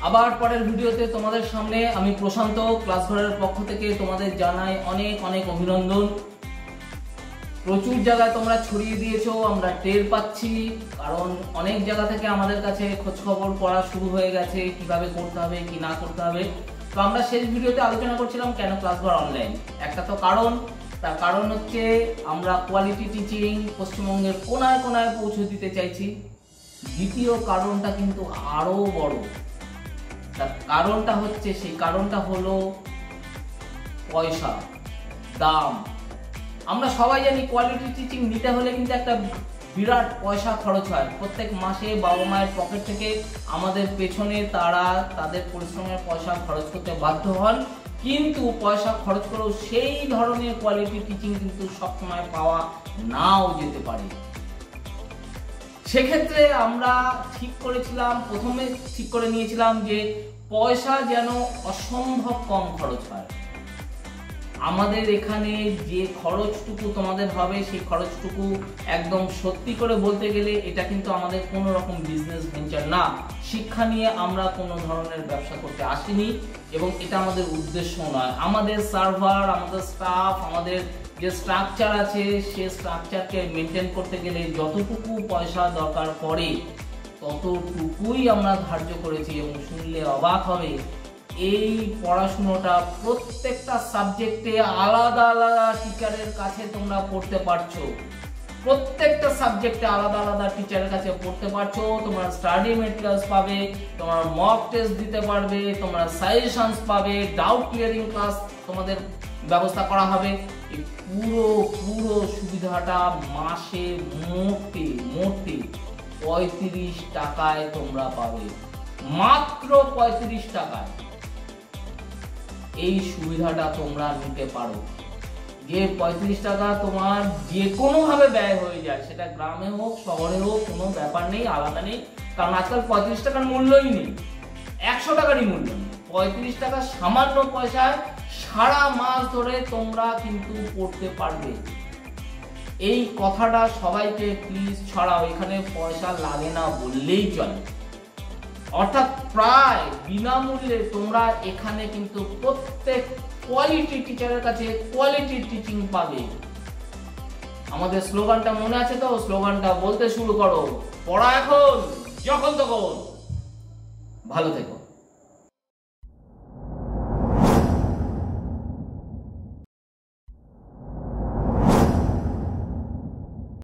আবার পরের ভিডিওতে তোমাদের সামনে আমি প্রশান্ত ক্লাস ঘরের পক্ষ থেকে তোমাদের জানাই অনেক অনেক অভিনন্দন। প্রচুর জায়গায় তোমরা ছড়িয়ে দিয়েছো, আমরা টের পাচ্ছি, কারণ অনেক জায়গা থেকে আমাদের কাছে খোঁজ খবর পড়া শুরু হয়ে গেছে কিভাবে করতে হবে কি না করতে হবে। তো আমরা শেষ ভিডিওতে আলোচনা করছিলাম কেন ক্লাস ঘর অনলাইন। একটা তো কারণ, তার কারণ হচ্ছে আমরা কোয়ালিটি টিচিং পশ্চিমবঙ্গের কোনায় কোনায় পৌঁছে দিতে চাইছি। দ্বিতীয় কারণটা কিন্তু আরো বড়, তার কারণটা হচ্ছে সেই কারণটা হলো পয়সা, দাম। আমরা সবাই জানি কোয়ালিটি টিচিং নিতে হলে কিন্তু একটা বিরাট পয়সা খরচ হয়। প্রত্যেক মাসে বাবা মায়ের পকেট থেকে আমাদের পেছনে তারা তাদের পরিশ্রমের পয়সা খরচ করতে বাধ্য হন, কিন্তু পয়সা খরচ করেও সেই ধরনের কোয়ালিটি টিচিং কিন্তু সবসময় পাওয়া নাও যেতে পারে। সেক্ষেত্রে আমরা প্রথমে ঠিক করে নিয়েছিলাম যে পয়সা যেন অসম্ভব কম খরচ হয়। আমাদের এখানে যে খরচটুকু তোমাদের হবে সেই খরচটুকু একদম সত্যি করে বলতে গেলে এটা কিন্তু আমাদের কোনো রকম বিজনেস ভেঞ্চার না। শিক্ষা নিয়ে আমরা কোনো ধরনের ব্যবসা করতে আসিনি এবং এটা আমাদের উদ্দেশ্য নয়। আমাদের সার্ভার, আমাদের স্টাফ, আমাদের যে স্ট্রাকচার আছে সে স্ট্রাকচারকে মেনটেন করতে গেলে যতটুকু পয়সা দরকার পড়ে ততটুকুই আমরা ধার্য করেছি। এবং শুনলে অবাক হবে, এই পড়াশোনাটা প্রত্যেকটা সাবজেক্টে আলাদা আলাদা টিচারের কাছে তোমরা পড়তে পারছো। প্রত্যেকটা সাবজেক্টে আলাদা আলাদা টিচারের কাছে পড়তে পারছো। তোমরা স্টাডি মেটেরিয়ালস পাবে, তোমরা মক টেস্ট দিতে পারবে, তোমরা সাজেশনস পাবে, ডাউট ক্লিয়ারিং ক্লাস তোমাদের ব্যবস্থা করা হবে। এই পুরো সুবিধাটা মাসে মোটে 35 টাকায় তোমরা পাবে, মাত্র 35 টাকায় এই সুবিধাটা তোমরা নিতে পারো। যে 35 টাকা তোমার যে কোনো ভাবে ব্যয় হয়ে যায়, সেটা গ্রামে হোক শহরে হোক কোনো ব্যাপার নেই, আলাদা নেই। কারণ আজকাল 35 টাকার মূল্যই নেই, 100 টাকারই মূল্য নেই। 35 টাকা সামান্য পয়সায় সারা মাস ধরে তোমরা কিন্তু পড়তে পারবে। এই কথাটা সবাইকে প্লিজ ছড়াও, এখানে পয়সা লাগে না বললেই চলে। অর্থাৎ প্রায় বিনামূল্যে তোমরা এখানে কিন্তু প্রত্যেক কোয়ালিটি টিচারের কাছে কোয়ালিটি টিচিং পাবে। আমাদের স্লোগানটা মনে আছে তো? স্লোগানটা বলতে শুরু করো, পড়া এখন যখন তখন। ভালো থেকো।